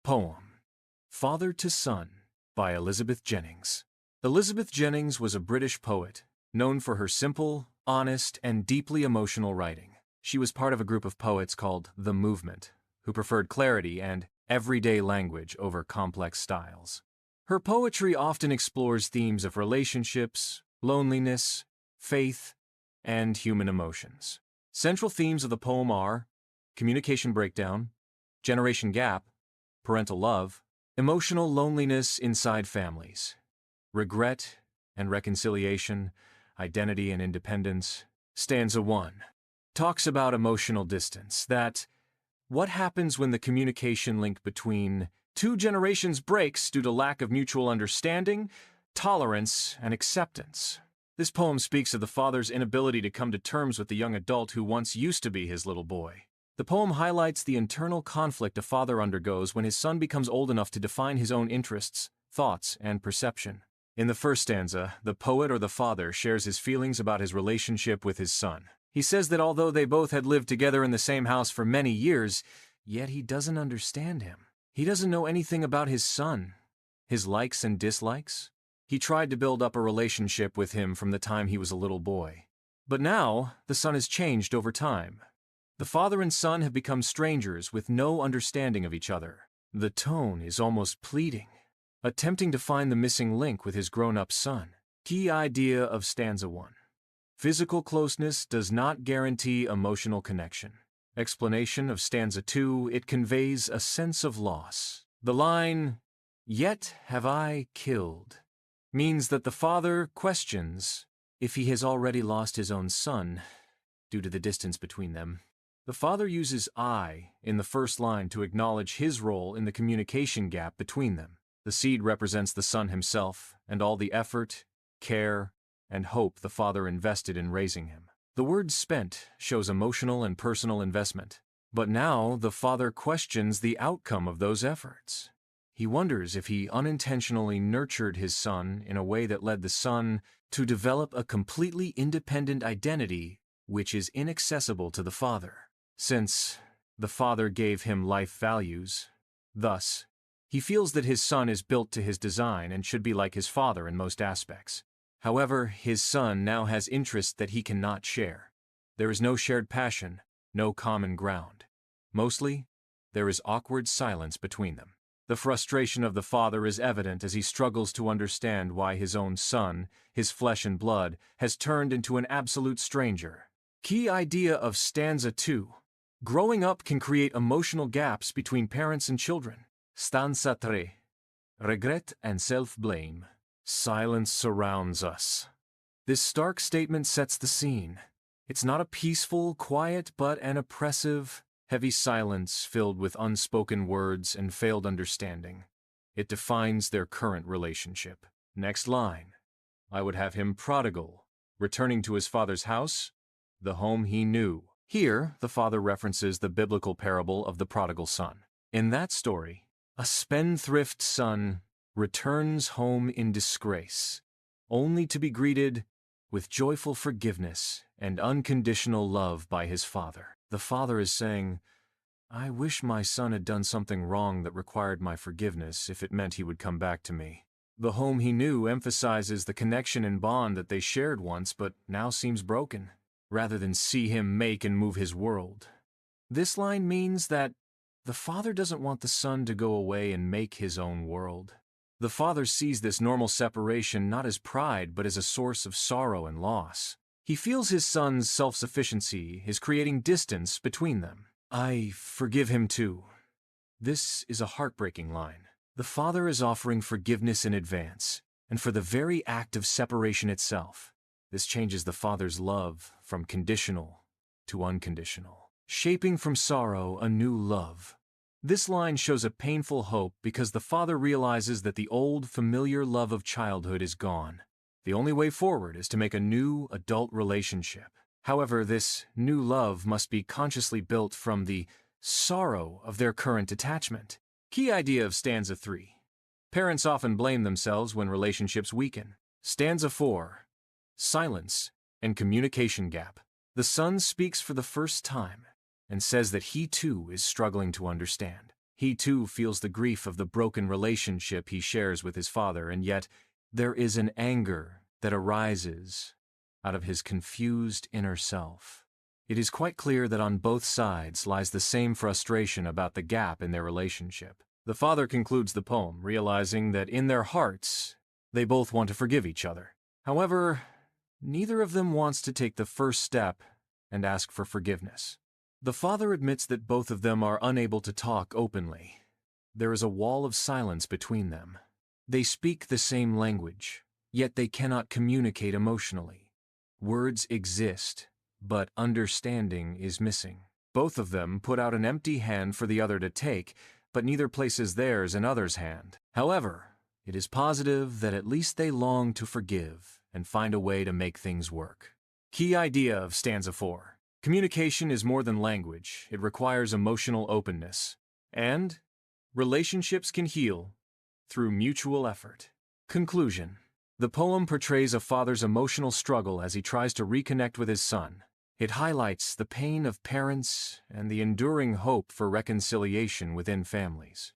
Poem, Father to Son, by Elizabeth Jennings. Elizabeth Jennings was a British poet, known for her simple, honest, and deeply emotional writing. She was part of a group of poets called the Movement, who preferred clarity and everyday language over complex styles. Her poetry often explores themes of relationships, loneliness, faith, and human emotions. Central themes of the poem are communication breakdown, generation gap, parental love, emotional loneliness inside families, regret and reconciliation, identity and independence. Stanza 1 talks about emotional distance, what happens when the communication link between two generations breaks due to lack of mutual understanding, tolerance, and acceptance. This poem speaks of the father's inability to come to terms with the young adult who once used to be his little boy. The poem highlights the internal conflict a father undergoes when his son becomes old enough to define his own interests, thoughts, and perception. In the first stanza, the poet or the father shares his feelings about his relationship with his son. He says that although they both had lived together in the same house for many years, yet he doesn't understand him. He doesn't know anything about his son, his likes and dislikes. He tried to build up a relationship with him from the time he was a little boy. But now, the son has changed over time. The father and son have become strangers with no understanding of each other. The tone is almost pleading, attempting to find the missing link with his grown-up son. Key idea of stanza 1. Physical closeness does not guarantee emotional connection. Explanation of stanza 2, it conveys a sense of loss. The line, "Yet have I killed," means that the father questions if he has already lost his own son due to the distance between them. The father uses I in the first line to acknowledge his role in the communication gap between them. The seed represents the son himself and all the effort, care, and hope the father invested in raising him. The word spent shows emotional and personal investment. But now the father questions the outcome of those efforts. He wonders if he unintentionally nurtured his son in a way that led the son to develop a completely independent identity which is inaccessible to the father. Since the father gave him life values, thus, he feels that his son is built to his design and should be like his father in most aspects. However, his son now has interests that he cannot share. There is no shared passion, no common ground. Mostly, there is awkward silence between them. The frustration of the father is evident as he struggles to understand why his own son, his flesh and blood, has turned into an absolute stranger. Key idea of stanza 2. Growing up can create emotional gaps between parents and children. Stanza 3. Regret and self-blame. Silence surrounds us. This stark statement sets the scene. It's not a peaceful, quiet, but an oppressive, heavy silence filled with unspoken words and failed understanding. It defines their current relationship. Next line. I would have him prodigal, returning to his father's house, the home he knew. Here, the father references the biblical parable of the prodigal son. In that story, a spendthrift son returns home in disgrace, only to be greeted with joyful forgiveness and unconditional love by his father. The father is saying, I wish my son had done something wrong that required my forgiveness if it meant he would come back to me. The home he knew emphasizes the connection and bond that they shared once but now seems broken, rather than see him make and move his world. This line means that the father doesn't want the son to go away and make his own world. The father sees this normal separation not as pride but as a source of sorrow and loss. He feels his son's self-sufficiency is creating distance between them. I forgive him too. This is a heartbreaking line. The father is offering forgiveness in advance, and for the very act of separation itself. This changes the father's love from conditional to unconditional, shaping from sorrow a new love. This line shows a painful hope because the father realizes that the old, familiar love of childhood is gone. The only way forward is to make a new adult relationship. However, this new love must be consciously built from the sorrow of their current attachment. Key idea of stanza 3. Parents often blame themselves when relationships weaken. Stanza 4. Silence and communication gap. The son speaks for the first time and says that he too is struggling to understand. He too feels the grief of the broken relationship he shares with his father, and yet there is an anger that arises out of his confused inner self. It is quite clear that on both sides lies the same frustration about the gap in their relationship. The father concludes the poem, realizing that in their hearts, they both want to forgive each other. However, neither of them wants to take the first step and ask for forgiveness. The father admits that both of them are unable to talk openly. There is a wall of silence between them. They speak the same language, yet they cannot communicate emotionally. Words exist, but understanding is missing. Both of them put out an empty hand for the other to take, but neither places theirs in other's hand. However, it is positive that at least they long to forgive and find a way to make things work. Key idea of stanza 4. Communication is more than language. It requires emotional openness. And relationships can heal through mutual effort. Conclusion. The poem portrays a father's emotional struggle as he tries to reconnect with his son. It highlights the pain of parents and the enduring hope for reconciliation within families.